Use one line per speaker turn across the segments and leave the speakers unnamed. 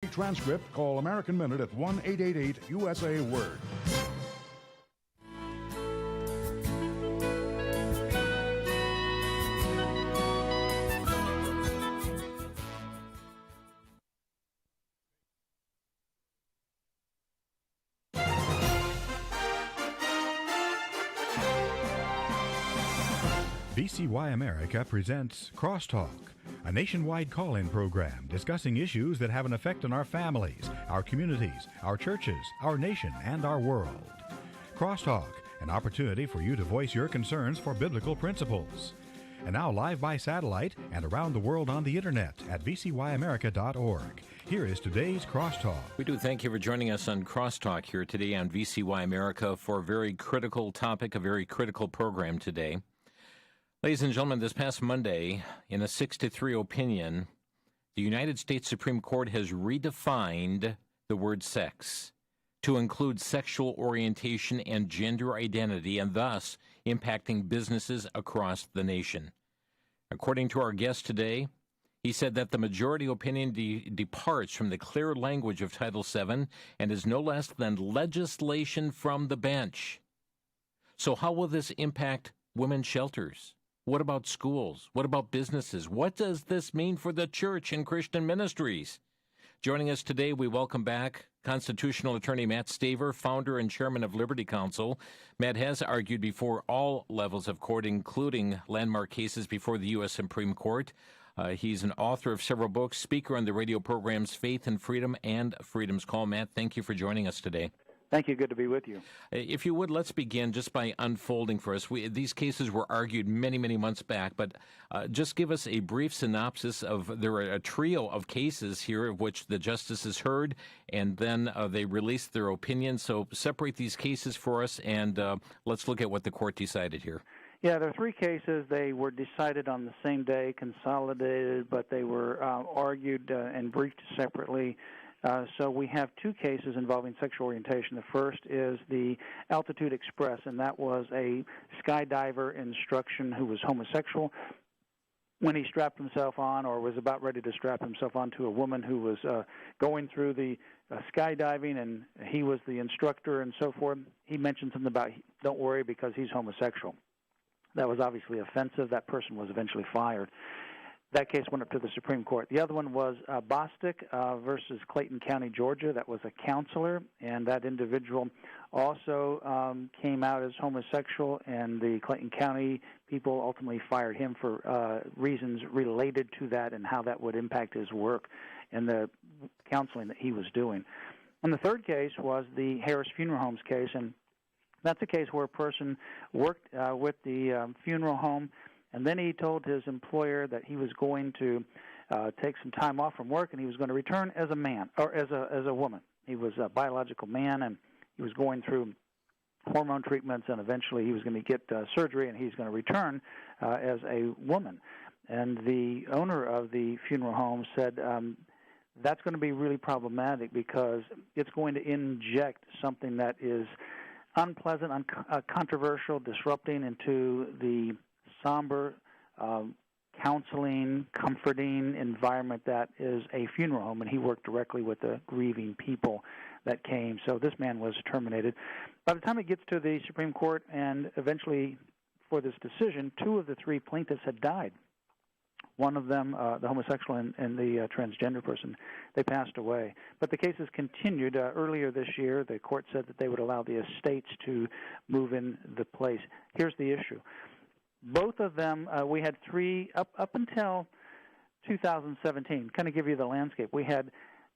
Transcript, call American Minute at 1-888-USA-WORD.
VCY America presents Crosstalk, a nationwide call-in program discussing issues that have an effect on our families, our communities, our churches, our nation, and our world. Crosstalk, an opportunity for you to voice your concerns for biblical principles. And now live by satellite and around the world on the internet at vcyamerica.org. Here is today's Crosstalk.
We do thank you for joining us on Crosstalk here today on VCY America for a very critical topic, a very critical program today. Ladies and gentlemen, this past Monday, in a 6-3 opinion, the United States Supreme Court has redefined the word sex to include sexual orientation and gender identity, and thus impacting businesses across the nation. According to our guest today, he said that the majority opinion departs from the clear language of Title VII and is no less than legislation from the bench. So how will this impact women's shelters? What about schools? What about businesses? What does this mean for the church and Christian ministries? Joining us today, we welcome back constitutional attorney Matt Staver, founder and chairman of Liberty Counsel. Matt has argued before all levels of court, including landmark cases before the U.S. Supreme Court. He's an author of several books, speaker on the radio programs Faith and Freedom and Freedom's Call. Matt, thank you for joining us today.
Thank you. Good to be with you.
If you would, let's begin just by unfolding for us. These cases were argued many, many months back, but just give us a brief synopsis of, there are a trio of cases here of which the justices heard, and then they released their opinion. So separate these cases for us, and let's look at what the court decided here.
Yeah, there are three cases. They were decided on the same day, consolidated, but they were argued and briefed separately. So we have two cases involving sexual orientation. The first is the Altitude Express, and that was a skydiver instruction who was homosexual. When he strapped himself on or was about ready to strap himself on to a woman who was going through the skydiving, and he was the instructor and so forth, he mentioned something about, don't worry because he's homosexual. That was obviously offensive. That person was eventually fired. That case went up to the Supreme Court. The other one was Bostic versus Clayton County, Georgia. That was a counselor, and that individual also came out as homosexual, and the Clayton County people ultimately fired him for reasons related to that and how that would impact his work and the counseling that he was doing. And the third case was the Harris Funeral Homes case, and that's a case where a person worked with the funeral home, and then he told his employer that he was going to take some time off from work and he was going to return as a man, or as a woman. He was a biological man, and he was going through hormone treatments, and eventually he was going to get surgery, and he's going to return as a woman. And the owner of the funeral home said that's going to be really problematic because it's going to inject something that is unpleasant, controversial, disrupting into the somber, counseling, comforting environment that is a funeral home, and he worked directly with the grieving people that came. So this man was terminated. By the time it gets to the Supreme Court and eventually for this decision, two of the three plaintiffs had died. One of them, the homosexual and the transgender person, they passed away. But the cases continued. Earlier this year, the court said that they would allow the estates to move in the place. Here's the issue. Both of them, we had three, up until 2017, kind of give you the landscape. We had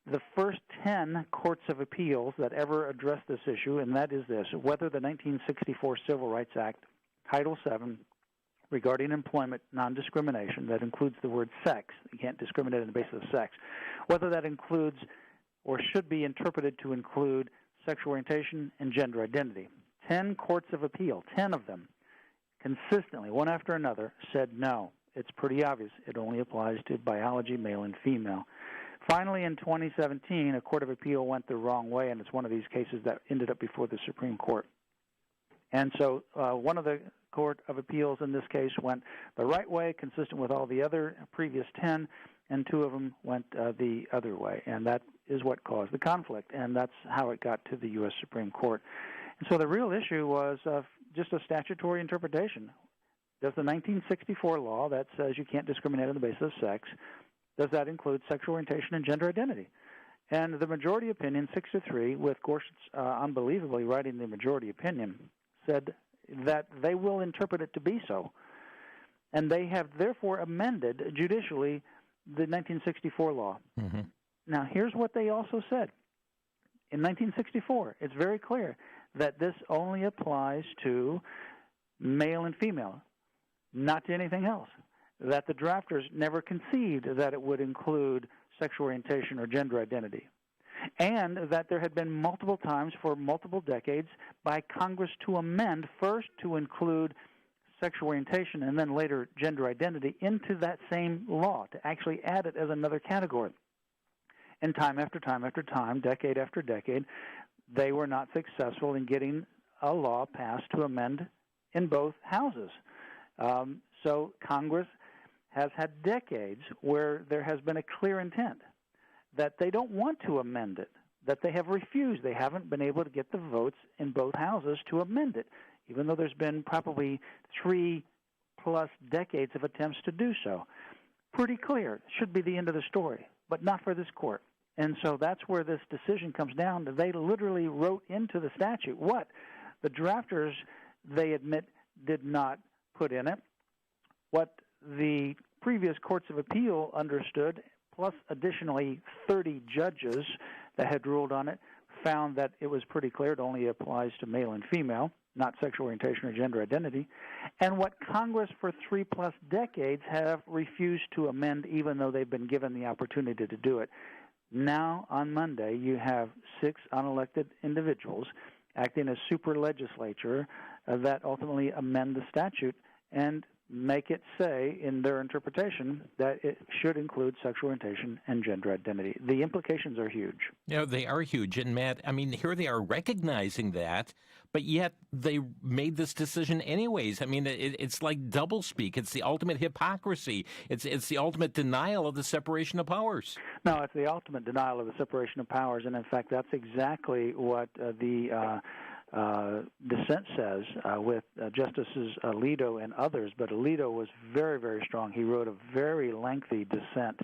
the first 10 courts of appeals that ever addressed this issue, and that is this: whether the 1964 Civil Rights Act, Title VII, regarding employment non-discrimination, that includes the word sex, you can't discriminate on the basis of sex, whether that includes or should be interpreted to include sexual orientation and gender identity. 10 courts of appeal, 10 of them, consistently, one after another, said no. It's pretty obvious. It only applies to biology, male and female. Finally, in 2017, a court of appeal went the wrong way, and it's one of these cases that ended up before the Supreme Court. And so one of the Court of Appeals in this case went the right way, consistent with all the other previous 10, and 2 of them went the other way, and that is what caused the conflict, and that's how it got to the U.S. Supreme Court. And so the real issue was just a statutory interpretation. Does the 1964 law that says you can't discriminate on the basis of sex, does that include sexual orientation and gender identity? And the majority opinion, 6-3, with Gorsuch unbelievably writing the majority opinion, said that they will interpret it to be so. And they have therefore amended judicially the 1964 law. Mm-hmm. Now, here's what they also said. In 1964, it's very clear that this only applies to male and female, not to anything else. That the drafters never conceived that it would include sexual orientation or gender identity. And that there had been multiple times for multiple decades by Congress to amend first to include sexual orientation and then later gender identity into that same law, to actually add it as another category. And time after time after time, decade after decade, they were not successful in getting a law passed to amend in both houses. So Congress has had decades where there has been a clear intent that they don't want to amend it, that they have refused. They haven't been able to get the votes in both houses to amend it, even though there's been probably 3+ decades of attempts to do so. Pretty clear. It should be the end of the story, but not for this court. And so that's where this decision comes down. They literally wrote into the statute what the drafters, they admit, did not put in it, what the previous courts of appeal understood, plus additionally 30 judges that had ruled on it, found that it was pretty clear it only applies to male and female, not sexual orientation or gender identity, and what Congress for 3+ decades have refused to amend, even though they've been given the opportunity to do it. Now, on Monday, you have 6 unelected individuals acting as super legislature that ultimately amend the statute and make it say, in their interpretation, that it should include sexual orientation and gender identity. The implications are huge.
Yeah, they are huge. And, Matt, I mean, here they are recognizing that, but yet they made this decision anyways. I mean, it's like doublespeak. It's the ultimate hypocrisy. It's the ultimate denial of the separation of powers.
No, it's the ultimate denial of the separation of powers. And, in fact, that's exactly what the dissent says with Justices Alito and others, but Alito was very, very strong. He wrote a very lengthy dissent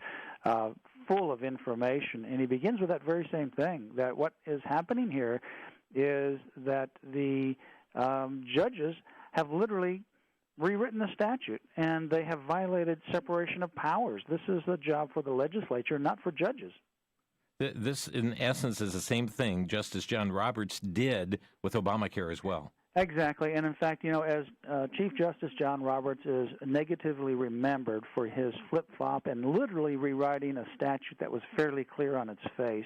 full of information, and he begins with that very same thing, that what is happening here is that the judges have literally rewritten the statute, and they have violated separation of powers. This is a job for the legislature, not for judges.
This, in essence, is the same thing Justice John Roberts did with Obamacare as well.
Exactly. And, in fact, you know, as Chief Justice John Roberts is negatively remembered for his flip-flop and literally rewriting a statute that was fairly clear on its face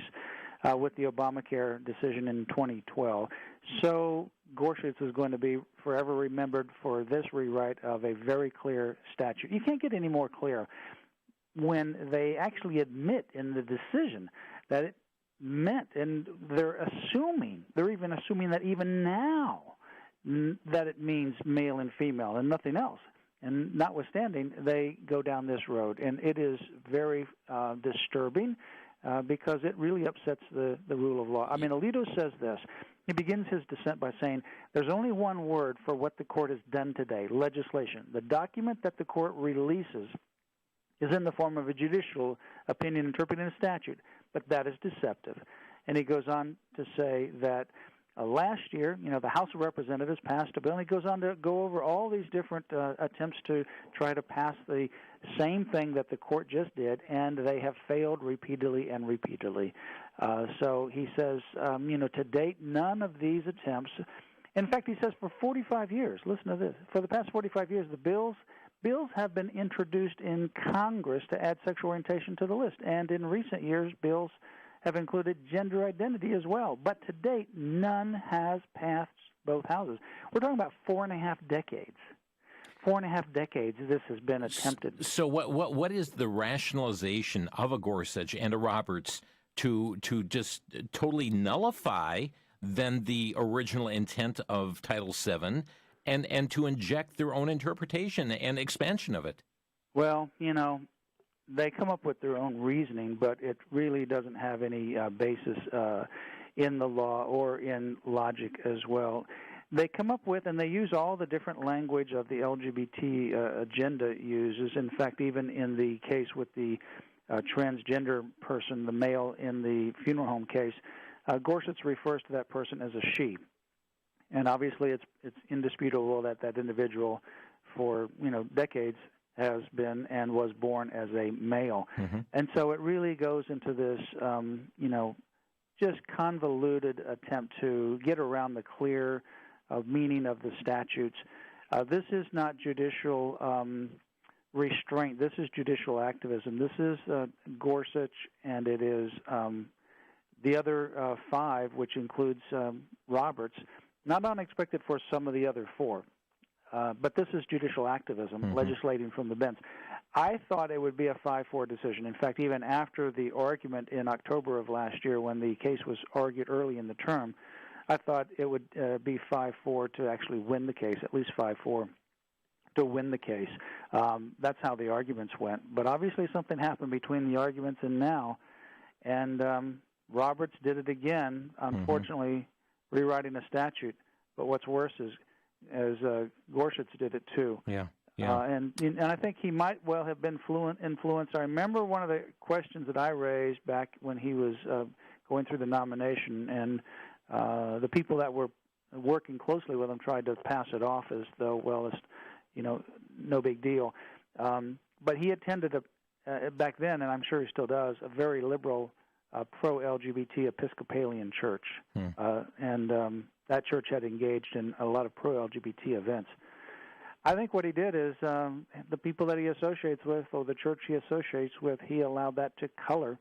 with the Obamacare decision in 2012, so Gorsuch is going to be forever remembered for this rewrite of a very clear statute. You can't get any more clear when they actually admit in the decision that it meant, and they're even assuming that even now that it means male and female and nothing else. And notwithstanding, they go down this road. And it is very disturbing because it really upsets the rule of law. I mean, Alito says this. He begins his dissent by saying, there's only one word for what the court has done today, legislation. The document that the court releases is in the form of a judicial opinion interpreting a statute, but that is deceptive. And he goes on to say that last year, you know, the House of Representatives passed a bill, and he goes on to go over all these different attempts to try to pass the same thing that the court just did, and they have failed repeatedly and repeatedly. So he says, you know, to date, none of these attempts, in fact, he says for 45 years, listen to this, for the past 45 years, the bills have been introduced in Congress to add sexual orientation to the list, and in recent years, bills have included gender identity as well. But to date, none has passed both houses. We're talking about 4.5 decades. 4.5 decades this has been attempted.
So what is the rationalization of a Gorsuch and a Roberts to just totally nullify then the original intent of Title VII and to inject their own interpretation and expansion of it?
Well, you know, they come up with their own reasoning, but it really doesn't have any basis in the law or in logic as well. They come up with, and they use all the different language of the LGBT agenda uses. In fact, even in the case with the transgender person, the male in the funeral home case, Gorsuch refers to that person as a she. And obviously it's indisputable that that individual for, decades has been and was born as a male. Mm-hmm. And so it really goes into this, just convoluted attempt to get around the clear meaning of the statutes. This is not judicial restraint. This is judicial activism. This is Gorsuch, and it is the other five, which includes Roberts. Not unexpected for some of the other four. But this is judicial activism, mm-hmm. legislating from the bench. I thought it would be a 5-4 decision. In fact, even after the argument in October of last year when the case was argued early in the term, I thought it would be 5-4 to actually win the case, at least 5-4 to win the case. That's how the arguments went. But obviously something happened between the arguments and now, and Roberts did it again, unfortunately, mm-hmm. rewriting a statute. But what's worse is Gorsuch did it too.
Yeah.
And I think he might well have been influenced. I remember one of the questions that I raised back when he was going through the nomination, and the people that were working closely with him tried to pass it off as though, well, it's, no big deal. But he attended back then, and I'm sure he still does, a very liberal pro-LGBT Episcopalian church. And that church had engaged in a lot of pro-LGBT events. I think what he did is the people that he associates with, or the church he associates with, he allowed that to color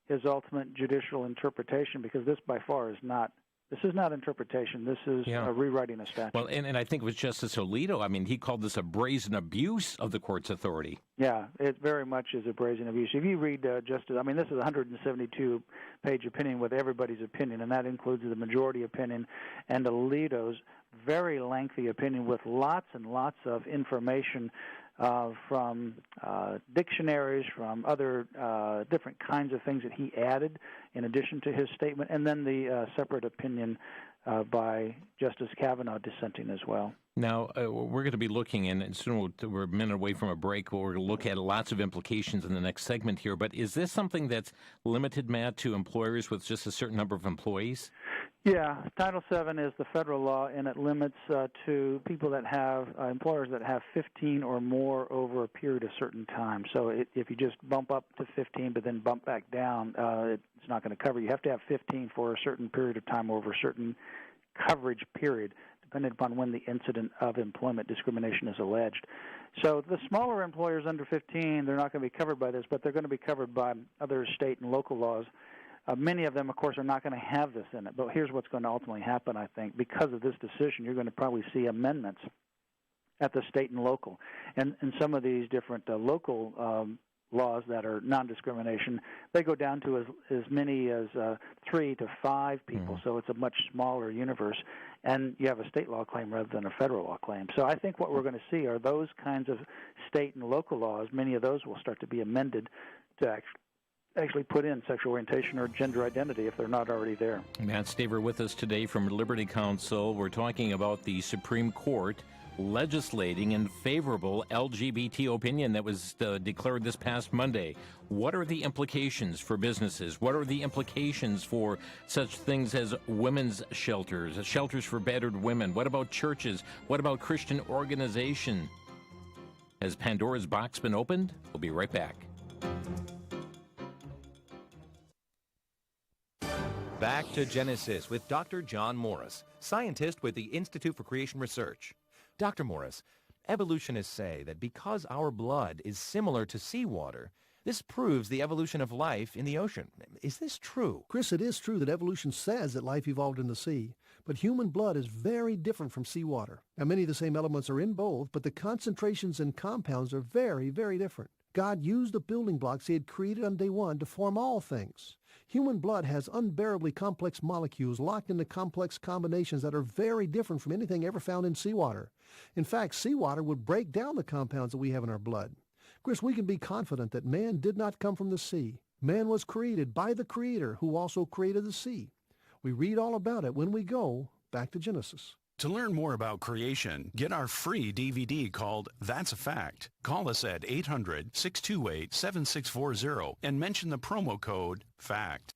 his ultimate judicial interpretation, because this by far is not. This is not interpretation. This is rewriting a statute.
Well, and I think it was Justice Alito. I mean, he called this a brazen abuse of the court's authority.
Yeah, it very much is a brazen abuse. If you read Justice, I mean, this is a 172-page opinion with everybody's opinion, and that includes the majority opinion and Alito's very lengthy opinion with lots and lots of information from dictionaries, from other different kinds of things that he added in addition to his statement, and then the separate opinion by Justice Kavanaugh dissenting as well.
Now, we're going to be looking, and soon we're a minute away from a break, we're going to look at lots of implications in the next segment here, but is this something that's limited, Matt, to employers with just a certain number of employees?
Yeah, Title VII is the federal law, and it limits to people that have, employers that have 15 or more over a period of certain time. So if you just bump up to 15 but then bump back down, it's not going to cover. You have to have 15 for a certain period of time over a certain coverage period, depending upon when the incident of employment discrimination is alleged. So the smaller employers under 15, they're not going to be covered by this, but they're going to be covered by other state and local laws. Many of them, of course, are not going to have this in it. But here's what's going to ultimately happen, I think. Because of this decision, you're going to probably see amendments at the state and local. And some of these different local laws that are non-discrimination, they go down to as many as 3 to 5 people. So it's a much smaller universe. And you have a state law claim rather than a federal law claim. So I think what we're going to see are those kinds of state and local laws. Many of those will start to be amended to actually put in sexual orientation or gender identity if they're not already there.
Matt Staver with us today from Liberty Counsel. We're talking about the Supreme Court legislating in favorable LGBT opinion that was declared this past Monday. What are the implications for businesses? What are the implications for such things as women's shelters, shelters for battered women? What about churches? What about Christian organization? Has Pandora's box been opened? We'll be right back.
Back to Genesis with Dr. John Morris, scientist with the Institute for Creation Research. Dr. Morris, evolutionists say that because our blood is similar to seawater, this proves the evolution of life in the ocean. Is this true?
Chris, it is true that evolution says that life evolved in the sea, but human blood is very different from seawater. Now, many of the same elements are in both, but the concentrations and compounds are very, very different. God used the building blocks he had created on day one to form all things. Human blood has unbearably complex molecules locked into complex combinations that are very different from anything ever found in seawater. In fact, seawater would break down the compounds that we have in our blood. Chris, we can be confident that man did not come from the sea. Man was created by the Creator, who also created the sea. We read all about it when we go back to Genesis.
To learn more about creation, get our free DVD called That's a Fact. Call us at 800-628-7640 and mention the promo code FACT.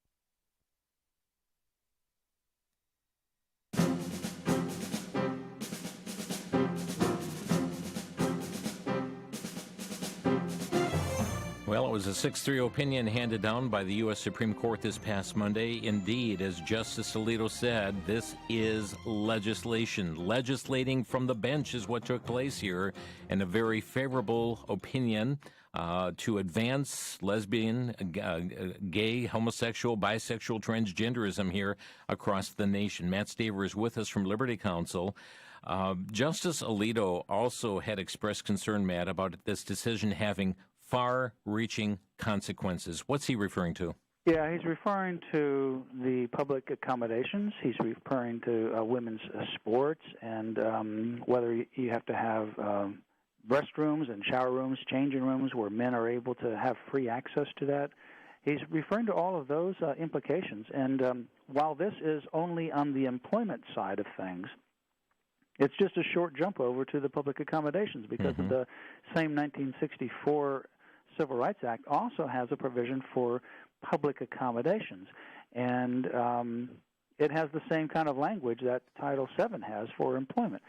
Well, it was a 6-3 opinion handed down by the U.S. Supreme Court this past Monday. Indeed, as Justice Alito said, this is legislation. Legislating from the bench is what took place here, and a very favorable opinion to advance lesbian, gay, homosexual, bisexual, transgenderism here across the nation. Matt Staver is with us from Liberty Counsel. Justice Alito also had expressed concern, Matt, about this decision having far-reaching consequences. What's he referring to?
Yeah, he's referring to the public accommodations. He's referring to women's sports and whether you have to have restrooms and shower rooms, changing rooms where men are able to have free access to that. He's referring to all of those implications. And while this is only on the employment side of things, it's just a short jump over to the public accommodations because of the same 1964 Civil Rights Act also has a provision for public accommodations. And it has the same kind of language that Title VII has for employment.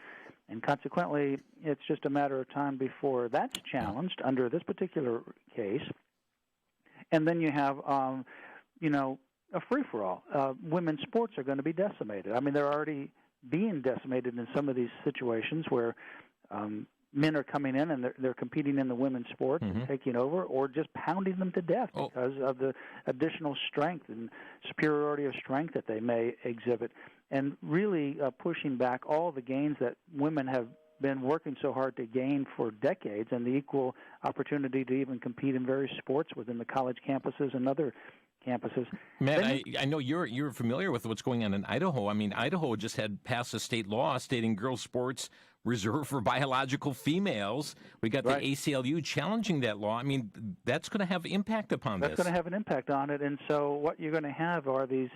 And consequently, it's just a matter of time before that's challenged under this particular case. And then you have, a free-for-all. Women's sports are going to be decimated. I mean, they're already being decimated in some of these situations where men are coming in and they're competing in the women's sports and taking over, or just pounding them to death because of the additional strength and superiority of strength that they may exhibit, and really pushing back all the gains that women have been working so hard to gain for decades, and the equal opportunity to even compete in various sports within the college campuses and other campuses.
Matt, I know you're familiar with what's going on in Idaho. I mean, Idaho just had passed a state law stating girls' sports reserved for biological females. We got the ACLU challenging that law. I mean, that's going to have impact upon this.
That's going to have an impact on it, and so what you're going to have are these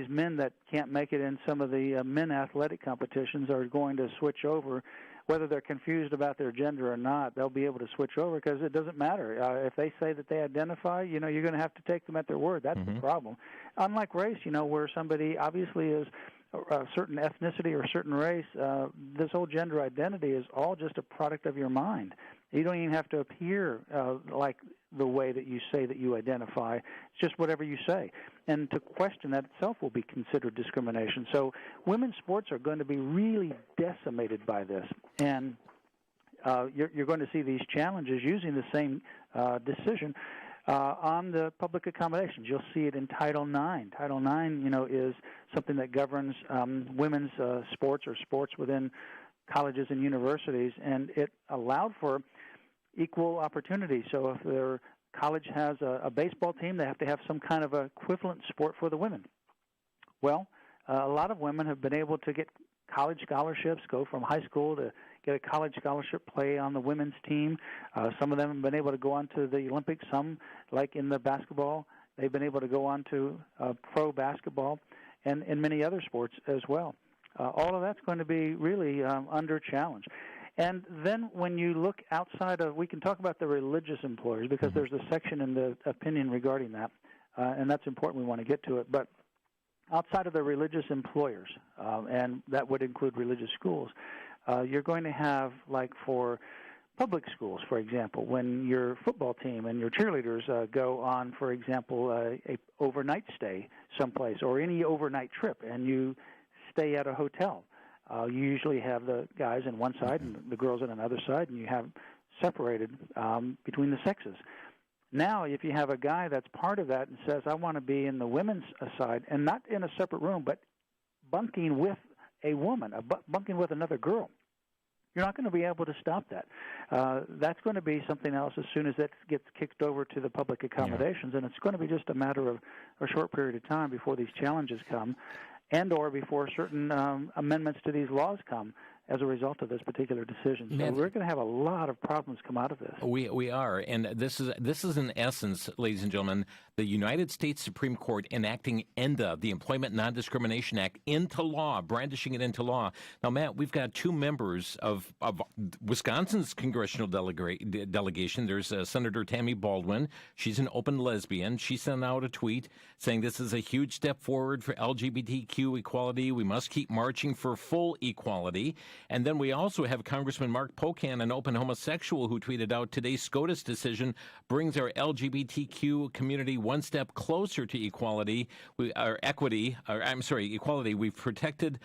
men that can't make it in some of the men athletic competitions are going to switch over. Whether they're confused about their gender or not, they'll be able to switch over because it doesn't matter. If they say that they identify, you're going to have to take them at their word. That's the problem. Unlike race, where somebody obviously is a certain ethnicity or a certain race, this whole gender identity is all just a product of your mind. You don't even have to appear like the way that you say that you identify. It's just whatever you say. And to question that itself will be considered discrimination. So women's sports are going to be really decimated by this. And you're going to see these challenges using the same decision on the public accommodations. You'll see it in Title IX. Title IX, is something that governs women's sports or sports within colleges and universities, and it allowed for equal opportunity. So if their college has a baseball team, they have to have some kind of equivalent sport for the women. Well, a lot of women have been able to get college scholarships, go from high school to get a college scholarship, play on the women's team. Some of them have been able to go on to the Olympics. Some, like in the basketball, they've been able to go on to pro basketball and in many other sports as well. All of that's going to be really under challenge. And then when you look outside of, we can talk about the religious employers because there's a section in the opinion regarding that, and that's important. We want to get to it. But outside of the religious employers, and that would include religious schools, you're going to have, like for public schools, for example, when your football team and your cheerleaders go on, for example, a overnight stay someplace or any overnight trip, and you stay at a hotel. You usually have the guys on one side and the girls on another side, and you have separated between the sexes. Now, if you have a guy that's part of that and says, I want to be in the women's side, and not in a separate room, but bunking with a woman, bunking with another girl, you're not going to be able to stop that. That's going to be something else as soon as that gets kicked over to the public accommodations, and it's going to be just a matter of a short period of time before these challenges come and or before certain amendments to these laws come as a result of this particular decision. So
Matt,
we're going to have a lot of problems come out of this.
We are, and this is in essence, ladies and gentlemen, the United States Supreme Court enacting ENDA, the Employment Non-Discrimination Act, into law, brandishing it into law. Now, Matt, we've got two members of Wisconsin's congressional delegation. There's Senator Tammy Baldwin. She's an open lesbian. She sent out a tweet saying this is a huge step forward for LGBTQ equality. We must keep marching for full equality. And then we also have Congressman Mark Pocan, an open homosexual, who tweeted out, today's SCOTUS decision brings our LGBTQ community one step closer to equality. Equality. We've protected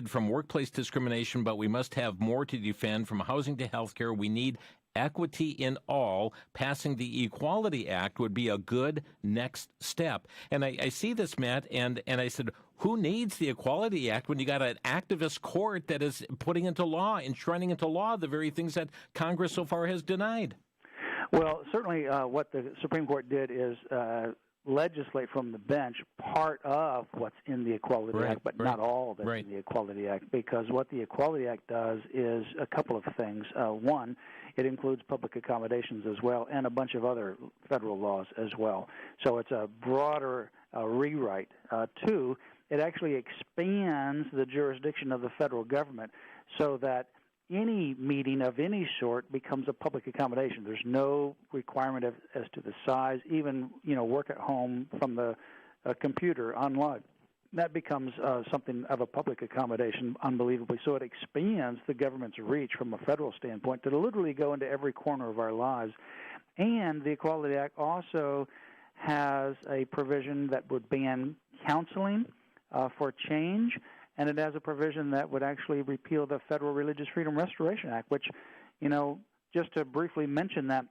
from workplace discrimination, but we must have more to defend, from housing to health care. We need equity in all. Passing the Equality Act would be a good next step. And I see this, Matt, and I said, who needs the Equality Act when you got an activist court that is putting into law, enshrining into law the very things that Congress so far has denied?
Well, certainly what the Supreme Court did is legislate from the bench part of what's in the Equality Act, but not all that's in the Equality Act, because what the Equality Act does is a couple of things. One, it includes public accommodations as well, and a bunch of other federal laws as well. So it's a broader rewrite. Two, it actually expands the jurisdiction of the federal government so that any meeting of any sort becomes a public accommodation. There's no requirement as to the size, even work at home from the computer online. That becomes something of a public accommodation, unbelievably. So it expands the government's reach from a federal standpoint to literally go into every corner of our lives. And the Equality Act also has a provision that would ban counseling for change, and it has a provision that would actually repeal the Federal Religious Freedom Restoration Act, which, just to briefly mention that,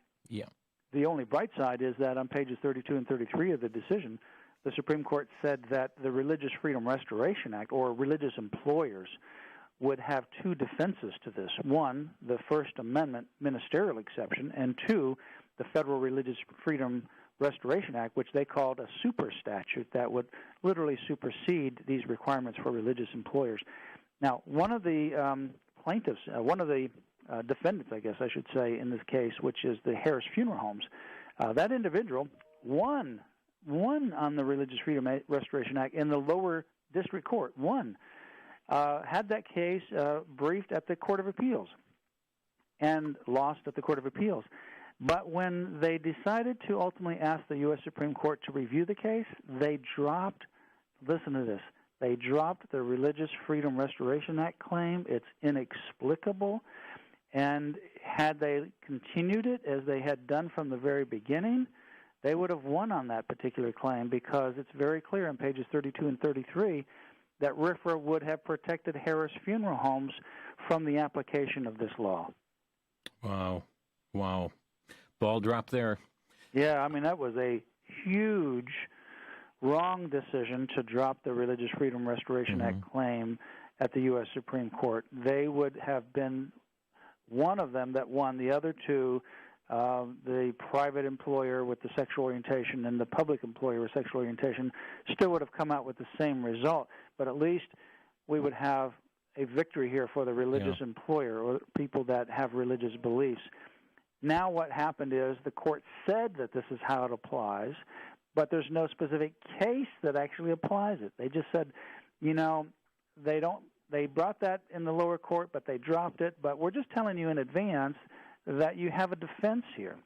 the only bright side is that on pages 32 and 33 of the decision, the Supreme Court said that the Religious Freedom Restoration Act, or religious employers, would have two defenses to this. One, the First Amendment ministerial exception, and two, the Federal Religious Freedom Restoration Act, which they called a super statute that would literally supersede these requirements for religious employers. Now, one of the plaintiffs, one of the defendants, I guess I should say, in this case, which is the Harris Funeral Homes, that individual won on the Religious Freedom Restoration Act in the lower district court, had that case briefed at the Court of Appeals and lost at the Court of Appeals. But when they decided to ultimately ask the U.S. Supreme Court to review the case, they dropped, listen to this, they dropped the Religious Freedom Restoration Act claim. It's inexplicable. And had they continued it as they had done from the very beginning, they would have won on that particular claim, because it's very clear in pages 32 and 33 that RFRA would have protected Harris Funeral Homes from the application of this law.
Wow. Ball dropped there.
Yeah, I mean, that was a huge wrong decision to drop the Religious Freedom Restoration Act claim at the U.S. Supreme Court. They would have been one of them that won. The other two, the private employer with the sexual orientation and the public employer with sexual orientation, still would have come out with the same result. But at least we would have a victory here for the religious employer, or people that have religious beliefs. Now what happened is the court said that this is how it applies, but there's no specific case that actually applies it. They just said, they brought that in the lower court, but they dropped it. But we're just telling you in advance that you have a defense here.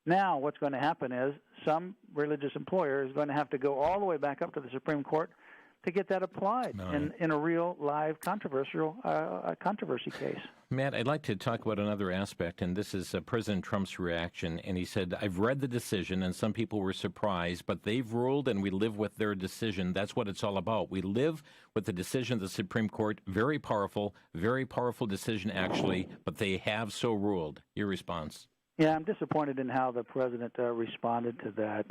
Now what's going to happen is some religious employer is going to have to go all the way back up to the Supreme Court to get that applied in a real live controversy case.
Matt, I'd like to talk about another aspect, and this is President Trump's reaction. And he said, I've read the decision, and some people were surprised, but they've ruled, and we live with their decision. That's what it's all about. We live with the decision of the Supreme Court. Very powerful decision, actually, but they have so ruled. Your response?
Yeah, I'm disappointed in how the president responded to that,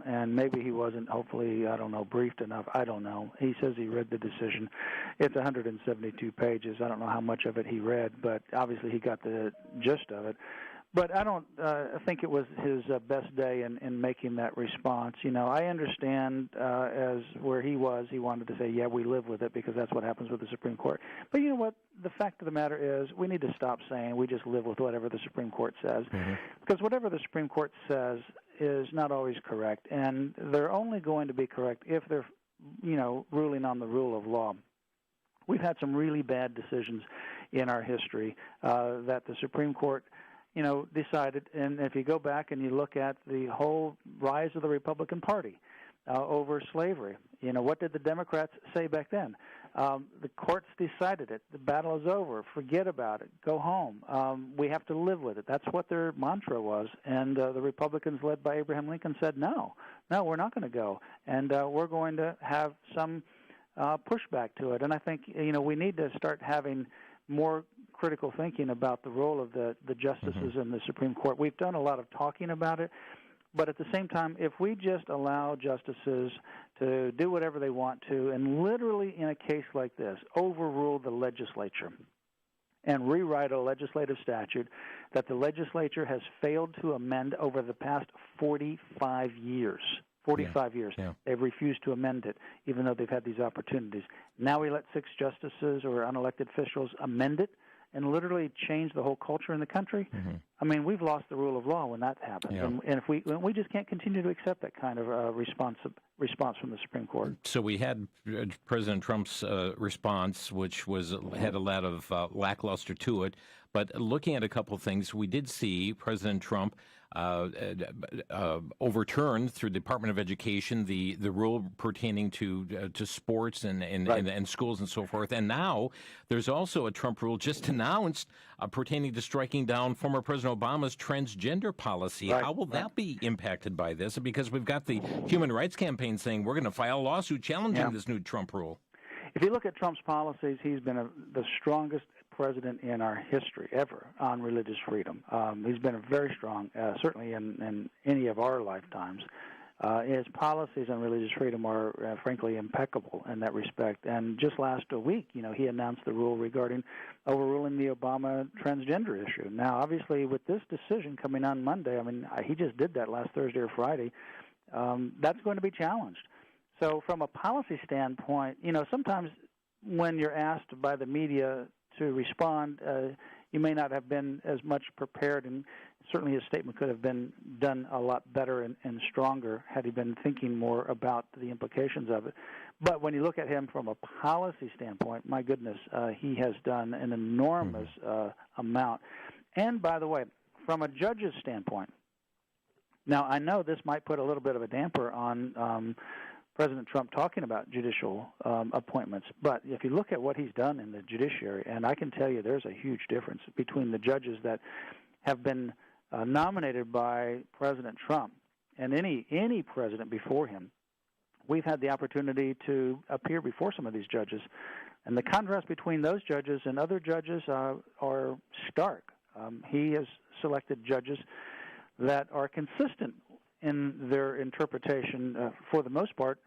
and maybe he wasn't, hopefully, briefed enough. I don't know. He says he read the decision. It's 172 pages. I don't know how much of it he read, but obviously he got the gist of it. But I don't think it was his best day in making that response. I understand as where he was, he wanted to say, yeah, we live with it because that's what happens with the Supreme Court. But you know what? The fact of the matter is we need to stop saying we just live with whatever the Supreme Court says. Because whatever the Supreme Court says is not always correct. And they're only going to be correct if they're, ruling on the rule of law. We've had some really bad decisions in our history that the Supreme Court decided, and if you go back and you look at the whole rise of the Republican Party over slavery, what did the Democrats say back then? The courts decided it. The battle is over. Forget about it. Go home. We have to live with it. That's what their mantra was. And the Republicans, led by Abraham Lincoln, said, no, we're not going to go. And we're going to have some pushback to it. And I think, we need to start having more critical thinking about the role of the justices in the Supreme Court. We've done a lot of talking about it, but at the same time, if we just allow justices to do whatever they want to, and literally in a case like this, overrule the legislature and rewrite a legislative statute that the legislature has failed to amend over the past 45 years. 45 years. Yeah. They've refused to amend it, even though they've had these opportunities. Now we let 6 justices or unelected officials amend it and literally change the whole culture in the country. I mean, we've lost the rule of law when that happens. Yeah. And if we just can't continue to accept that kind of response from the Supreme Court.
So we had President Trump's response, which had a lot of lackluster to it. But looking at a couple of things, we did see President Trump overturn through the Department of Education the rule pertaining to sports and schools and so forth. And now there's also a Trump rule just announced pertaining to striking down former President Obama's transgender policy. How will that be impacted by this? Because we've got the Human Rights Campaign saying we're going to file a lawsuit challenging this new Trump rule.
If you look at Trump's policies, he's been the strongest president in our history ever on religious freedom. He's been very strong, certainly in any of our lifetimes. His policies on religious freedom are, frankly, impeccable in that respect. And just last week, he announced the rule regarding overruling the Obama transgender issue. Now, obviously, with this decision coming on Monday, he just did that last Thursday or Friday, that's going to be challenged. So from a policy standpoint, sometimes when you're asked by the media to respond, you may not have been as much prepared, and certainly his statement could have been done a lot better and stronger had he been thinking more about the implications of it. But when you look at him from a policy standpoint, my goodness, he has done an enormous amount. And by the way, from a judge's standpoint, now I know this might put a little bit of a damper on President Trump talking about judicial appointments. But if you look at what he's done in the judiciary, and I can tell you there's a huge difference between the judges that have been nominated by President Trump and any president before him. We've had the opportunity to appear before some of these judges, and the contrast between those judges and other judges are stark. He has selected judges that are consistent in their interpretation, for the most part,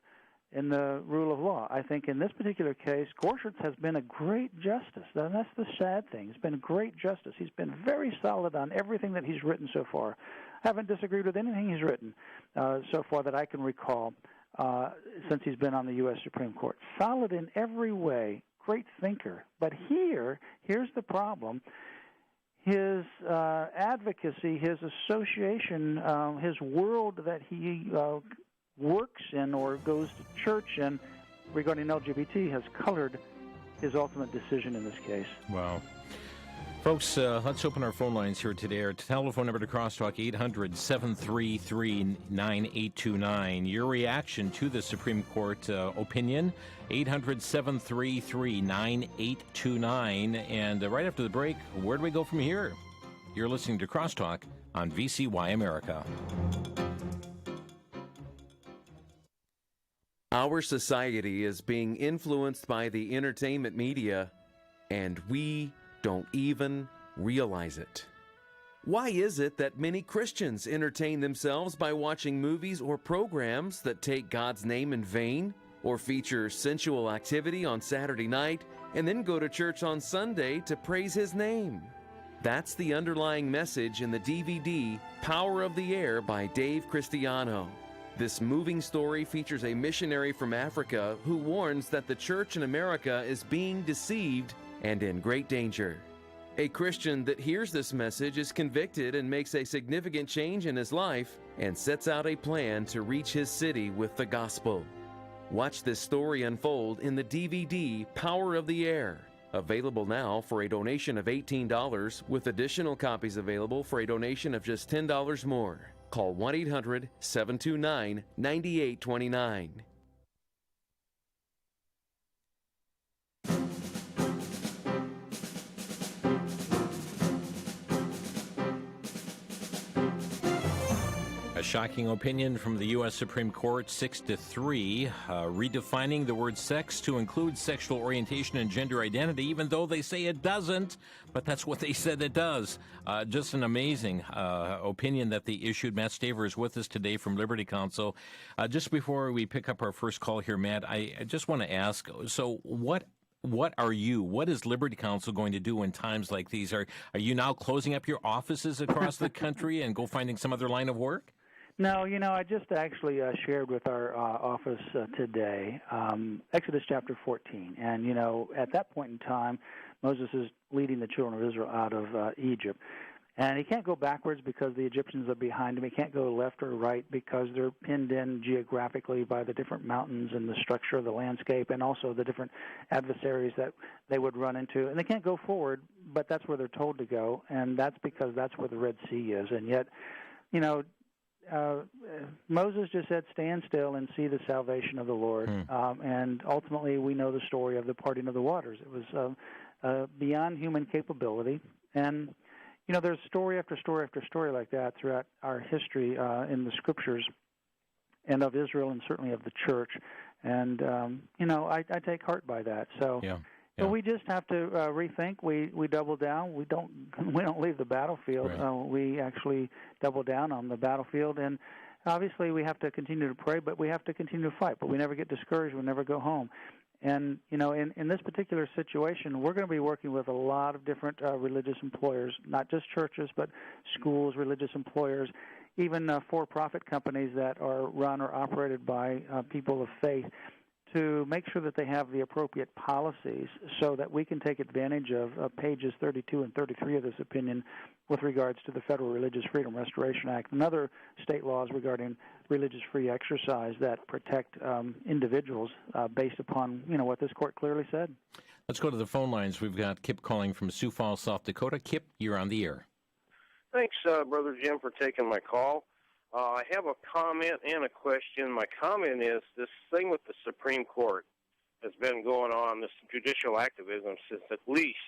in the rule of law. I think in this particular case, Gorsuch has been a great justice. And that's the sad thing. He's been a great justice. He's been very solid on everything that he's written so far. I haven't disagreed with anything he's written so far that I can recall since he's been on the U.S. Supreme Court. Solid in every way, great thinker. But here's the problem. His advocacy, his association, his world that he works in or goes to church in regarding LGBT has colored his ultimate decision in this case.
Wow. Folks, let's open our phone lines here today. Our telephone number to Crosstalk, 800-733-9829. Your reaction to the Supreme Court opinion, 800-733-9829. And right after the break, where do we go from here? You're listening to Crosstalk on VCY America.
Our society is being influenced by the entertainment media, and we don't even realize it. Why is it that many Christians entertain themselves by watching movies or programs that take God's name in vain, or feature sensual activity on Saturday night, and then go to church on Sunday to praise His name? That's the underlying message in the DVD Power of the Air by Dave Cristiano. This moving story features a missionary from Africa who warns that the church in America is being deceived and in great danger. A Christian that hears this message is convicted and makes a significant change in his life and sets out a plan to reach his city with the gospel. Watch this story unfold in the DVD Power of the Air. Available now for a donation of $18, with additional copies available for a donation of just $10 more. Call 1-800-729-9829.
A shocking opinion from the U.S. Supreme Court, 6-3, redefining the word sex to include sexual orientation and gender identity, even though they say it doesn't, but that's what they said it does. Just an amazing opinion that they issued. Matt Staver is with us today from Liberty Counsel. Just before we pick up our first call here, Matt, I just want to ask, so what is Liberty Counsel going to do in times like these? Are you now closing up your offices across the country and go finding some other line of work?
No, I just actually shared with our office today Exodus chapter 14. And, at that point in time, Moses is leading the children of Israel out of Egypt. And he can't go backwards because the Egyptians are behind him. He can't go left or right because they're pinned in geographically by the different mountains and the structure of the landscape and also the different adversaries that they would run into. And they can't go forward, but that's where they're told to go, and that's because that's where the Red Sea is. And yet, Moses just said, stand still and see the salvation of the Lord. And ultimately, we know the story of the parting of the waters. It was beyond human capability. And, there's story after story after story like that throughout our history in the Scriptures and of Israel and certainly of the church. And, I take heart by that. So. Yeah. So we just have to rethink. We double down. We don't leave the battlefield. Right. We actually double down on the battlefield, and obviously we have to continue to pray, but we have to continue to fight. But we never get discouraged. We never go home. And in this particular situation, we're going to be working with a lot of different religious employers, not just churches, but schools, religious employers, even for-profit companies that are run or operated by people of faith, to make sure that they have the appropriate policies so that we can take advantage of pages 32 and 33 of this opinion with regards to the Federal Religious Freedom Restoration Act and other state laws regarding religious free exercise that protect individuals based upon, what this court clearly said.
Let's go to the phone lines. We've got Kip calling from Sioux Falls, South Dakota. Kip, you're on the air.
Thanks, Brother Jim, for taking my call. I have a comment and a question. My comment is this thing with the Supreme Court has been going on, this judicial activism, since at least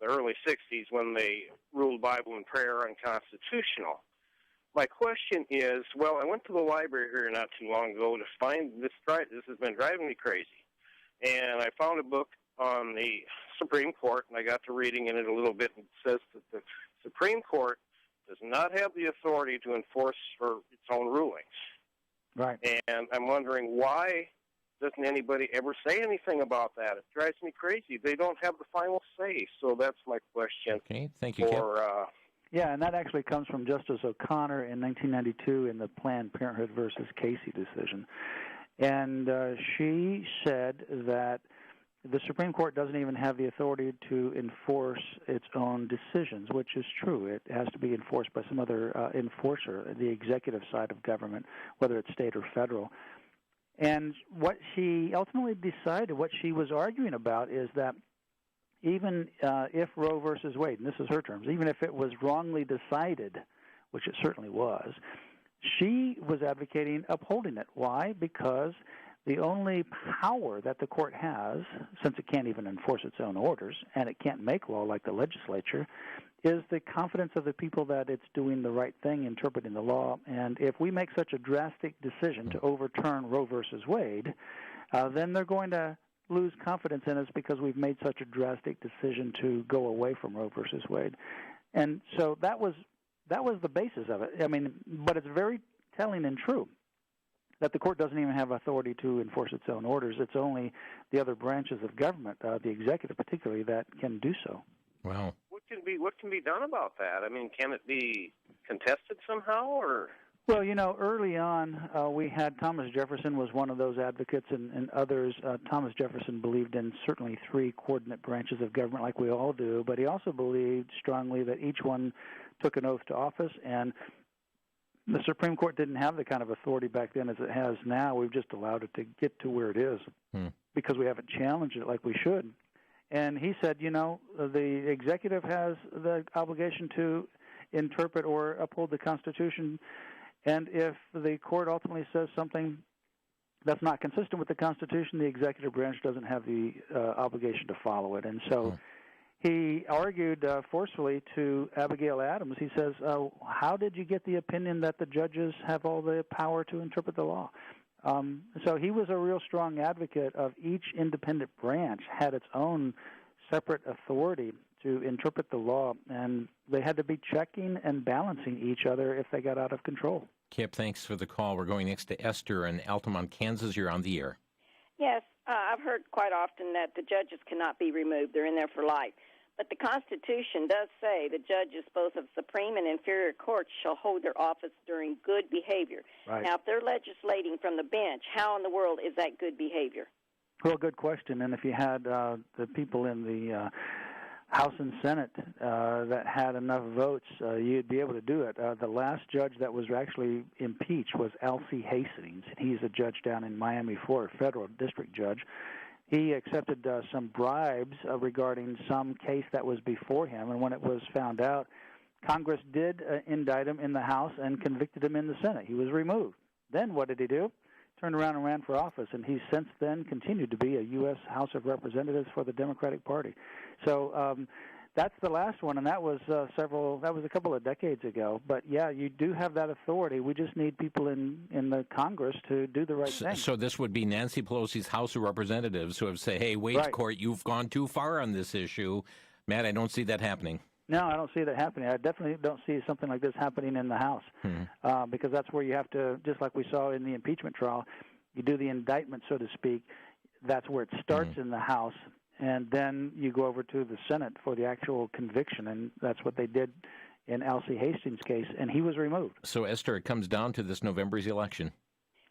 the early 60s when they ruled Bible and prayer unconstitutional. My question is, I went to the library here not too long ago to find this. This has been driving me crazy. And I found a book on the Supreme Court, and I got to reading in it a little bit, and it says that the Supreme Court does not have the authority to enforce for its own rulings.
Right.
And I'm wondering, why doesn't anybody ever say anything about that? It drives me crazy. They don't have the final say. So that's my question.
Okay, thank you, Kip.
Yeah, and that actually comes from Justice O'Connor in 1992 in the Planned Parenthood versus Casey decision. And she said that the Supreme Court doesn't even have the authority to enforce its own decisions, which is true. It has to be enforced by some other enforcer, the executive side of government, whether it's state or federal. And what she ultimately decided, what she was arguing about, is that even if Roe versus Wade, and this is her terms, even if it was wrongly decided, which it certainly was, she was advocating upholding it. Why? Because the only power that the court has, since it can't even enforce its own orders and it can't make law like the legislature, is the confidence of the people that it's doing the right thing, interpreting the law. And if we make such a drastic decision to overturn Roe versus Wade, then they're going to lose confidence in us because we've made such a drastic decision to go away from Roe versus Wade. And so that was the basis of it. I mean, but it's very telling and true that the court doesn't even have authority to enforce its own orders. It's only the other branches of government, the executive particularly, that can do so.
Wow.
Which can be done about that? I mean, can it be contested somehow, or?
Well, early on, we had Thomas Jefferson was one of those advocates, and others. Thomas Jefferson believed in certainly 3 coordinate branches of government, like we all do, but he also believed strongly that each one took an oath to office, and the Supreme Court didn't have the kind of authority back then as it has now. We've just allowed it to get to where it is because we haven't challenged it like we should. And he said, the executive has the obligation to interpret or uphold the Constitution, and if the court ultimately says something that's not consistent with the Constitution, the executive branch doesn't have the obligation to follow it. And so he argued forcefully to Abigail Adams. He says, how did you get the opinion that the judges have all the power to interpret the law? So he was a real strong advocate of each independent branch had its own separate authority to interpret the law, and they had to be checking and balancing each other if they got out of control.
Kip, thanks for the call. We're going next to Esther in Altamont, Kansas. You're on the air.
Yes, I've heard quite often that the judges cannot be removed. They're in there for life. But the Constitution does say the judges, both of Supreme and inferior courts, shall hold their office during good behavior.
Right.
Now, if they're legislating from the bench, how in the world is that good behavior?
Well, good question. And if you had the people in the House and Senate that had enough votes, you'd be able to do it. The last judge that was actually impeached was L.C. Hastings. He's a judge down in Miami, Florida, federal district judge. He accepted some bribes regarding some case that was before him, and when it was found out, Congress did indict him in the House and convicted him in the Senate. He was removed. Then what did he do? Turned around and ran for office, and he's since then continued to be a U.S. House of Representatives for the Democratic Party. So that's the last one, and that was a couple of decades ago. But, yeah, you do have that authority. We just need people in the Congress to do the right thing.
So this would be Nancy Pelosi's House of Representatives who have said, hey, wait,
right.
Court, you've gone too far on this issue. Matt, I don't see that happening.
No, I don't see that happening. I definitely don't see something like this happening in the House because that's where you have to, just like we saw in the impeachment trial, you do the indictment, so to speak. That's where it starts in the House, and then you go over to the Senate for the actual conviction, and that's what they did in L.C. Hastings' case, and he was removed.
So, Esther, it comes down to this November's election.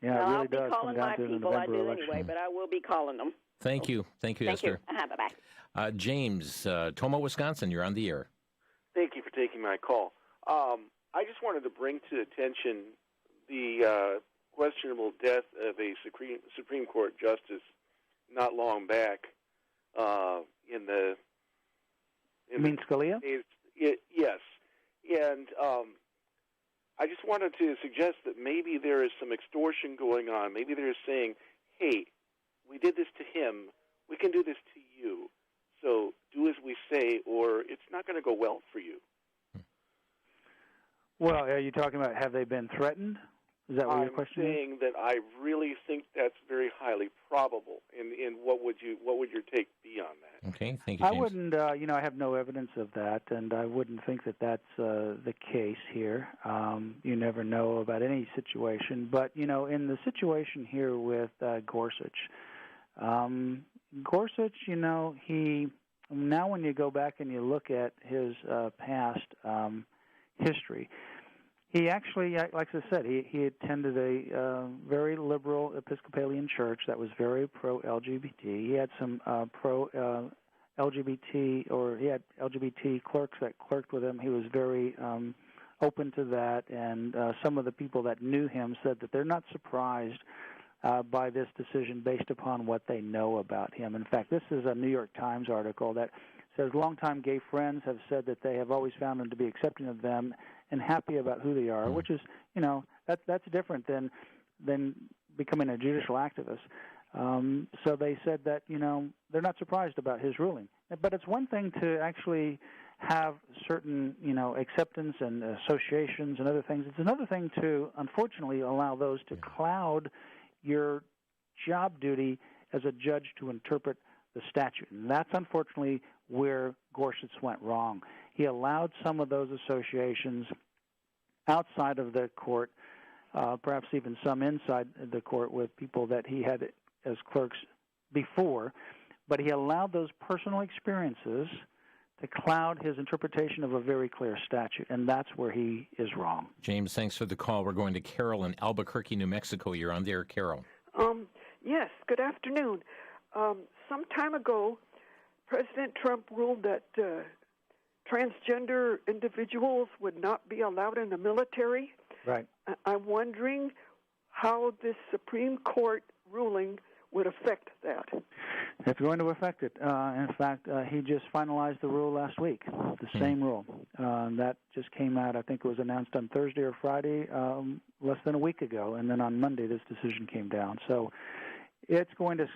Yeah,
well,
it really
I'll be
does
calling
come down
my
to the
people.
November
I do
election.
anyway, but I will be calling them.
Thank you. Thank you, Esther.
Bye-bye.
James, Tomah, Wisconsin, you're on the air.
Thank you for taking my call. I just wanted to bring to attention the questionable death of a Supreme Court justice not long back.
You mean Scalia?
Yes. And I just wanted to suggest that maybe there is some extortion going on. Maybe they're saying, hey, we did this to him. We can do this to you. So do as we say, or it's not going to go well for you.
Well, are you talking about have they been threatened? Is that what your question is?
I'm saying that I really think that's very highly probable. And what would your take be on that?
Okay, thank you, James.
I wouldn't, I have no evidence of that, and I wouldn't think that that's the case here. You never know about any situation. But, in the situation here with Gorsuch, he now when you go back and you look at his past history, he actually, like I said, he attended a very liberal Episcopalian church that was very pro-LGBT. He had some pro-LGBT, or he had LGBT clerks that clerked with him. He was very open to that, and some of the people that knew him said that they're not surprised by this decision based upon what they know about him. In fact, this is a New York Times article that says longtime gay friends have said that they have always found him to be accepting of them and happy about who they are, which is, that's different than becoming a judicial activist. So they said that, they're not surprised about his ruling. But it's one thing to actually have certain, acceptance and associations and other things. It's another thing to, unfortunately, allow those to cloud your job duty as a judge to interpret the statute. And that's unfortunately where Gorsuch went wrong. He allowed some of those associations outside of the court, perhaps even some inside the court with people that he had as clerks before, but he allowed those personal experiences to cloud his interpretation of a very clear statute, and that's where he is wrong.
James, thanks for the call. We're going to Carol in Albuquerque, New Mexico. You're on there, Carol.
Yes, good afternoon. Some time ago, President Trump ruled that transgender individuals would not be allowed in the military.
Right.
I'm wondering how this Supreme Court ruling would affect that.
It's going to affect it. In fact, he just finalized the rule last week, the same rule. That just came out, I think it was announced on Thursday or Friday, less than a week ago, and then on Monday this decision came down. So it's going to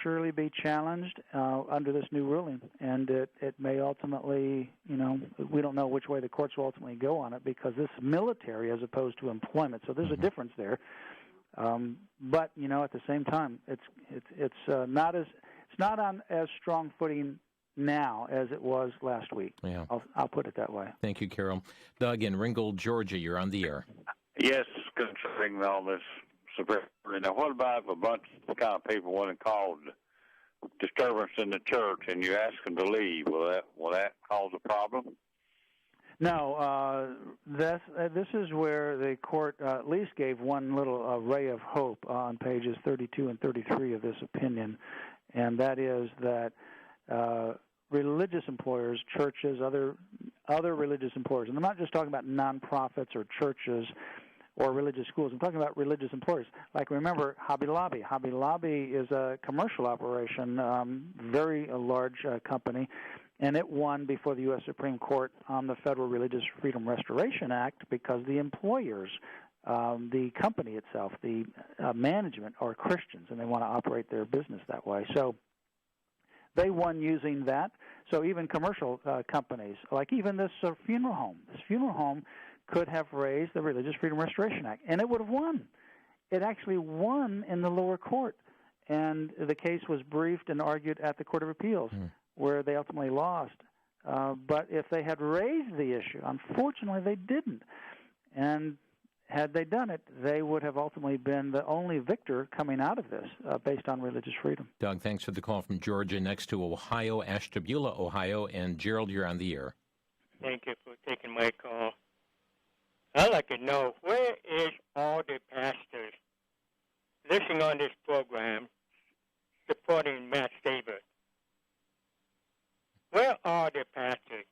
surely be challenged under this new ruling, and it may ultimately, we don't know which way the courts will ultimately go on it, because this is military as opposed to employment, so there's a difference there. But at the same time, it's not on as strong footing now as it was last week.
Yeah.
I'll put it that way.
Thank you, Carol. Doug in Ringgold, Georgia, you're on the air.
Yes, concerning all this. Now, what about if a bunch of kind of people went and called disturbance in the church, and you ask them to leave? Will that cause a problem?
No, this is where the court at least gave one little ray of hope on pages 32 and 33 of this opinion, and that is that religious employers, churches, other religious employers, and I'm not just talking about nonprofits or churches or religious schools. I'm talking about religious employers. Like, remember, Hobby Lobby. Hobby Lobby is a commercial operation, very large company, and it won before the U.S. Supreme Court on the Federal Religious Freedom Restoration Act because the employers, the company itself, the management are Christians, and they want to operate their business that way. So they won using that. So even commercial companies, like even this funeral home could have raised the Religious Freedom Restoration Act, and it would have won. It actually won in the lower court, and the case was briefed and argued at the Court of Appeals, where they ultimately lost. But if they had raised the issue, unfortunately they didn't. And had they done it, they would have ultimately been the only victor coming out of this based on religious freedom.
Doug, thanks for the call from Georgia. Next to Ohio, Ashtabula, Ohio. And Gerald, you're on the air.
Thank you for taking my call. I'd like to know, where is all the pastors listening on this program supporting Matt Staver? Where are the pastors?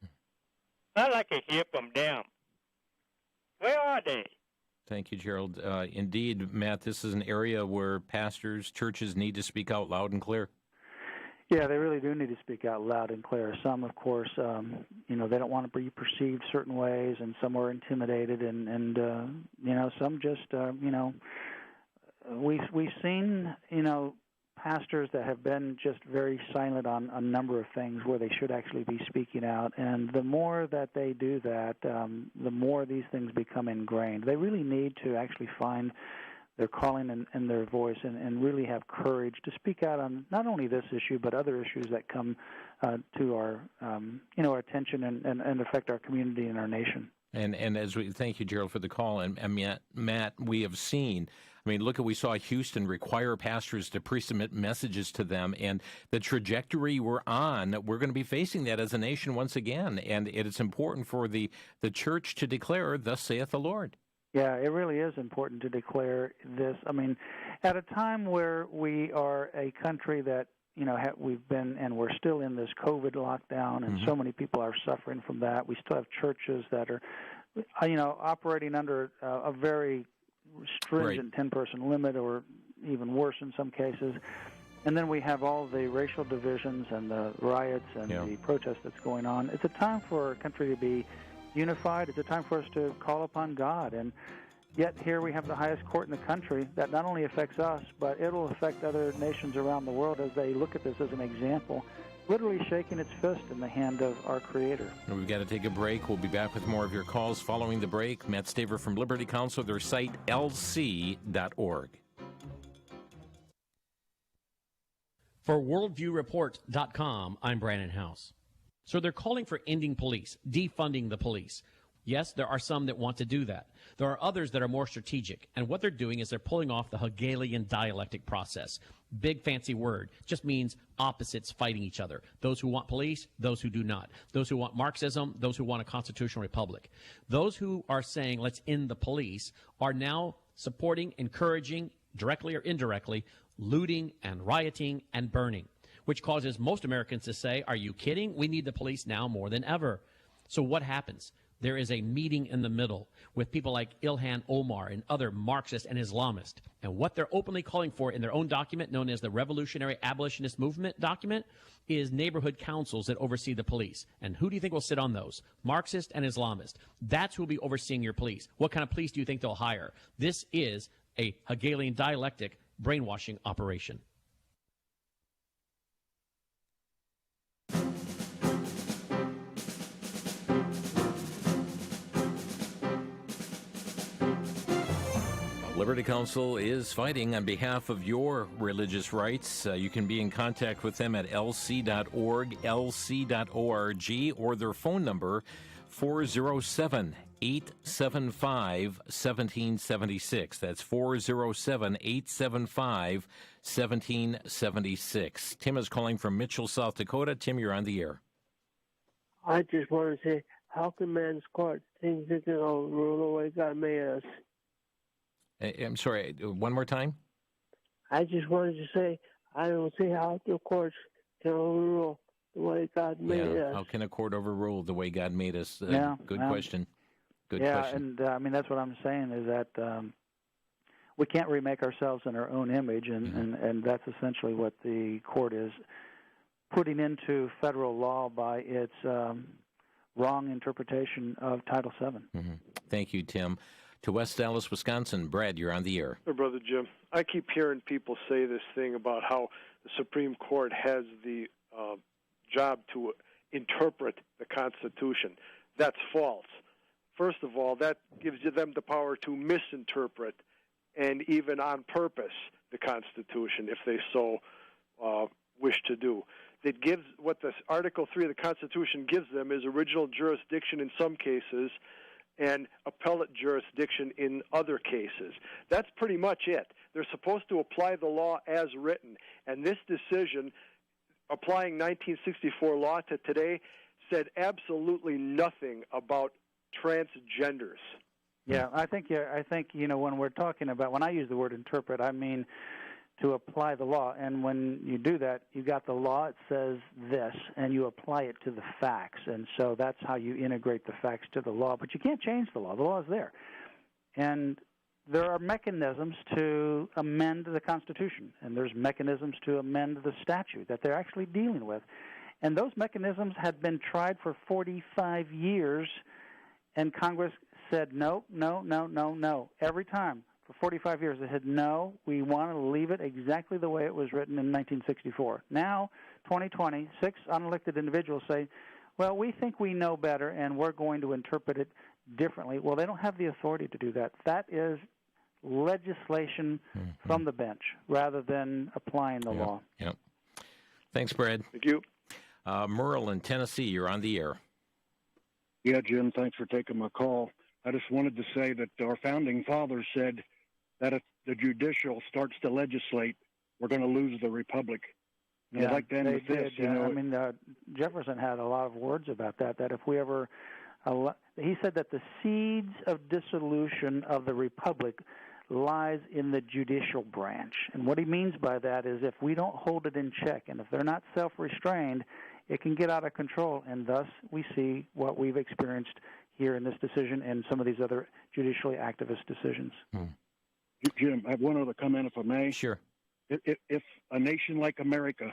I'd like to hear from them. Where are they?
Thank you, Gerald. Indeed, Matt, this is an area where pastors, churches need to speak out loud and clear.
Yeah, they really do need to speak out loud and clear. Some, of course, they don't want to be perceived certain ways, and some are intimidated, and some just, we've seen, pastors that have been just very silent on a number of things where they should actually be speaking out, and the more that they do that, the more these things become ingrained. They really need to actually find their calling and their voice, and really have courage to speak out on not only this issue but other issues that come to our our attention and affect our community and our nation.
And as we thank you, Gerald, for the call. And Matt, we have seen. We saw Houston require pastors to pre-submit messages to them, and the trajectory we're on, we're going to be facing that as a nation once again. And it's important for the church to declare, "Thus saith the Lord."
Yeah, it really is important to declare this. At a time where we are a country that, we've been and we're still in this COVID lockdown, and so many people are suffering from that. We still have churches that are, operating under a very stringent 10-person limit, or even worse in some cases. And then we have all the racial divisions and the riots and the protests that's going on. It's a time for our country to be unified. It's a time for us to call upon God. And yet here we have the highest court in the country that not only affects us, but it will affect other nations around the world as they look at this as an example, literally shaking its fist in the hand of our Creator.
We've got to take a break. We'll be back with more of your calls following the break. Matt Staver from Liberty Counsel, their site, lc.org.
For worldviewreport.com, I'm Brandon House. So they're calling for ending police, defunding the police.
Yes, there are some that want to do that. There are others that are more strategic, and what they're doing is they're pulling off the Hegelian dialectic process. Big fancy word. Just means opposites fighting each other. Those who want police, those who do not. Those who want Marxism, those who want a constitutional republic. Those who are saying let's end the police are now supporting, encouraging, directly or indirectly, looting and rioting and burning, which causes most Americans to say, are you kidding? We need the police now more than ever. So what happens? There is a meeting in the middle with people like Ilhan Omar and other Marxists and Islamists. And what they're openly calling for in their own document, known as the Revolutionary Abolitionist Movement document, is neighborhood councils that oversee the police. And who do you think will sit on those? Marxists and Islamists. That's who will be overseeing your police. What kind of police do you think they'll hire? This is a Hegelian dialectic brainwashing operation.
Liberty Counsel is fighting on behalf of your religious rights. You can be in contact with them at lc.org, lc.org, or their phone number, 407-875-1776. That's 407-875-1776. Tim is calling from Mitchell, South Dakota. Tim, you're on the air.
I just want to say, how can man's court think they can overrule the way God made us?
I'm sorry, one more time?
I just wanted to say, I don't see how the courts can overrule the way God made us.
How can a court overrule the way God made us? Good question. Good
yeah,
question.
and I mean, that's what I'm saying is that we can't remake ourselves in our own image, and that's essentially what the court is putting into federal law by its wrong interpretation of Title VII.
Mm-hmm. Thank you, Tim. To West Dallas, Wisconsin, Brad, you're on the air.
Hey, Brother Jim, I keep hearing people say this thing about how the Supreme Court has the job to interpret the Constitution. That's false. First of all, that gives them the power to misinterpret and even on purpose the Constitution if they so wish to do. It gives what the Article 3 of the Constitution gives them is original jurisdiction in some cases and appellate jurisdiction in other cases. That's pretty much it. They're supposed to apply the law as written. And this decision, applying 1964 law to today, said absolutely nothing about transgenders.
Yeah, I think when we're talking about, when I use the word interpret, I mean to apply the law. And when you do that, you got the law, it says this, and you apply it to the facts. And so that's how you integrate the facts to the law. But you can't change the law. The law is there. And there are mechanisms to amend the Constitution, and there's mechanisms to amend the statute that they're actually dealing with. And those mechanisms had been tried for 45 years, and Congress said no, no, no, no, no. Every time. For 45 years, they said, no, we want to leave it exactly the way it was written in 1964. Now, 2020, 6 unelected individuals say, well, we think we know better, and we're going to interpret it differently. Well, they don't have the authority to do that. That is legislation from the bench rather than applying the law.
Yep. Thanks, Brad.
Thank you.
Merle in Tennessee, you're on the air.
Yeah, Jim, thanks for taking my call. I just wanted to say that our founding fathers said that if the judicial starts to legislate, we're going to lose the republic. And I'd like to end with this.
I mean, Jefferson had a lot of words about that if we ever he said that the seeds of dissolution of the republic lies in the judicial branch. And what he means by that is if we don't hold it in check and if they're not self-restrained, it can get out of control. And thus we see what we've experienced here in this decision and some of these other judicially activist decisions.
Jim, I have one other comment, if I may.
Sure.
If a nation like America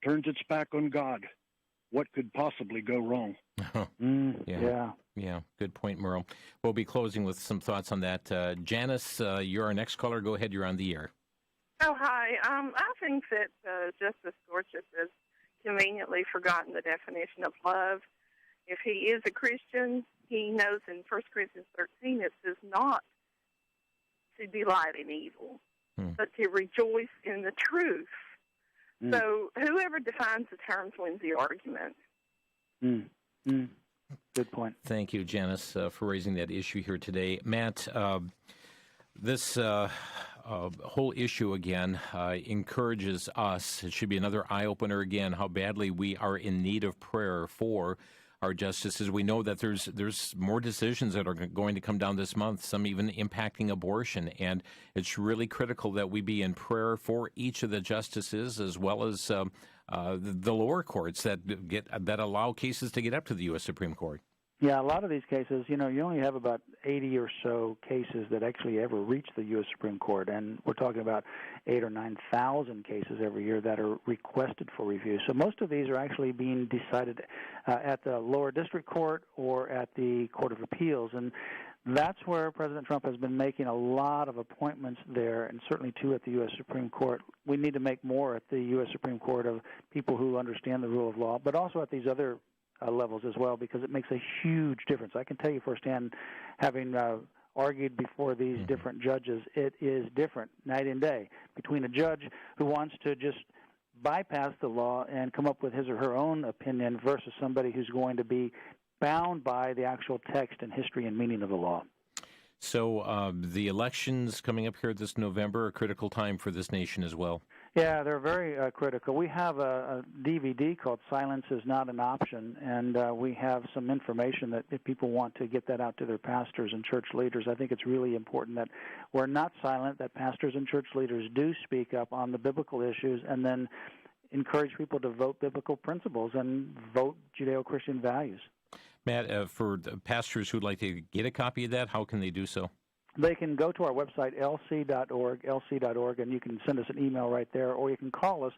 turns its back on God, what could possibly go wrong?
Yeah, good point, Merle. We'll be closing with some thoughts on that. Janice, you're our next caller. Go ahead. You're on the air.
Oh, hi. I think that Justice Gorsuch has conveniently forgotten the definition of love. If he is a Christian, he knows in 1 Corinthians 13 it says not to delight in evil, but to rejoice in the truth. So whoever defines the terms wins the argument.
Good point.
Thank you, Janice, for raising that issue here today. Matt, this whole issue again encourages us. It should be another eye-opener again how badly we are in need of prayer for our justices. We know that there's more decisions that are going to come down this month, some even impacting abortion, and it's really critical that we be in prayer for each of the justices as well as the lower courts that allow cases to get up to the U.S. Supreme Court.
Yeah, a lot of these cases, you only have about 80 or so cases that actually ever reach the U.S. Supreme Court, and we're talking about 8,000 or 9,000 cases every year that are requested for review. So most of these are actually being decided at the lower district court or at the Court of Appeals, and that's where President Trump has been making a lot of appointments there, and certainly too at the U.S. Supreme Court. We need to make more at the U.S. Supreme Court of people who understand the rule of law, but also at these other levels as well, because it makes a huge difference. I can tell you firsthand, having argued before these different judges, it is different night and day between a judge who wants to just bypass the law and come up with his or her own opinion versus somebody who's going to be bound by the actual text and history and meaning of the law.
So the elections coming up here this November, a critical time for this nation as well.
Yeah, they're very critical. We have a DVD called Silence is Not an Option, and we have some information that if people want to get that out to their pastors and church leaders, I think it's really important that we're not silent, that pastors and church leaders do speak up on the biblical issues and then encourage people to vote biblical principles and vote Judeo-Christian values.
Matt, for the pastors who'd like to get a copy of that, how can they do so?
They can go to our website, lc.org, and you can send us an email right there, or you can call us,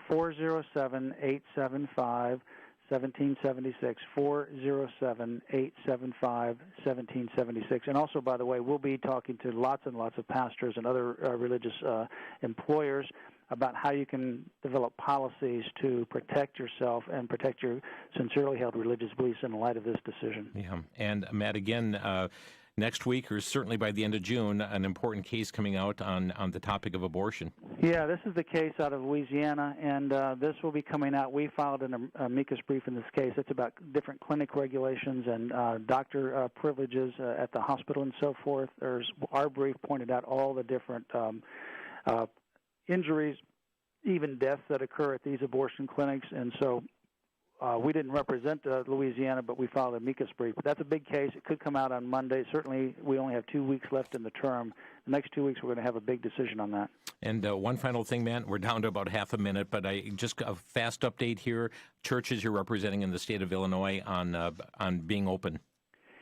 407-875-1776, 407-875-1776. And also, by the way, we'll be talking to lots and lots of pastors and other religious employers about how you can develop policies to protect yourself and protect your sincerely held religious beliefs in light of this decision.
Yeah. And, Matt, again, next week, or certainly by the end of June, an important case coming out on the topic of abortion.
Yeah, this is the case out of Louisiana, and this will be coming out. We filed an amicus brief in this case. It's about different clinic regulations and doctor privileges at the hospital and so forth. Our brief pointed out all the different injuries, even deaths that occur at these abortion clinics, and so we didn't represent Louisiana, but we filed an amicus brief. But that's a big case. It could come out on Monday. Certainly, we only have 2 weeks left in the term. The next 2 weeks, we're going to have a big decision on that.
And one final thing, Matt. We're down to about half a minute, but just a fast update here. Churches you're representing in the state of Illinois on being open.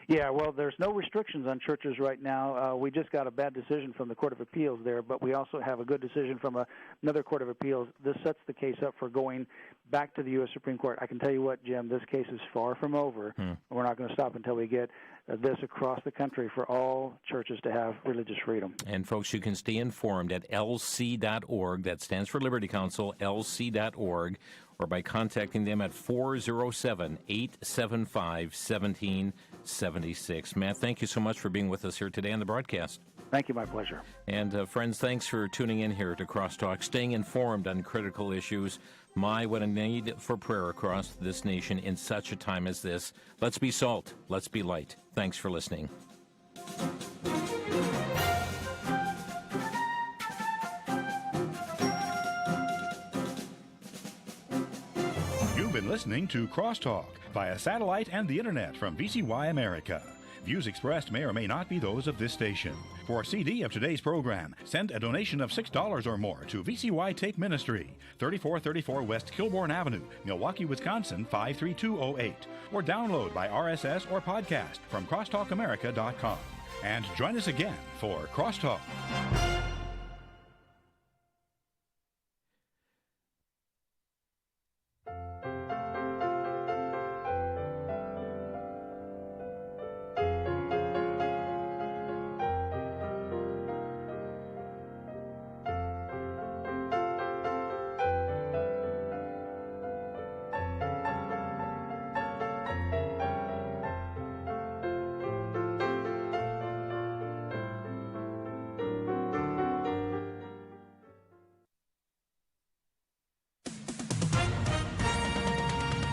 Yeah, well, there's no restrictions on churches right now. We just got a bad decision from the Court of Appeals there, but we also have a good decision from another Court of Appeals. This sets the case up for going back to the U.S. Supreme Court. I can tell you what, Jim, this case is far from over. We're not going to stop until we get this across the country for all churches to have religious freedom.
And, folks, you can stay informed at lc.org. That stands for Liberty Counsel, lc.org, or by contacting them at 407-875-1776. Matt, thank you so much for being with us here today on the broadcast.
Thank you. My pleasure.
And, friends, thanks for tuning in here to Crosstalk, staying informed on critical issues. What a need for prayer across this nation in such a time as this. Let's be salt. Let's be light. Thanks for listening.
You've been listening to Crosstalk via satellite and the internet from VCY America. Views expressed may or may not be those of this station. For a CD of today's program, send a donation of $6 or more to VCY Tape Ministry, 3434 West Kilbourne Avenue, Milwaukee, Wisconsin, 53208, or download by RSS or podcast from CrosstalkAmerica.com. And join us again for Crosstalk.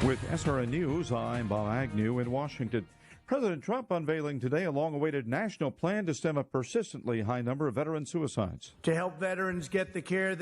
With SRN News, I'm Bob Agnew in Washington. President Trump unveiling today a long-awaited national plan to stem a persistently high number of veteran suicides.
To help veterans get the care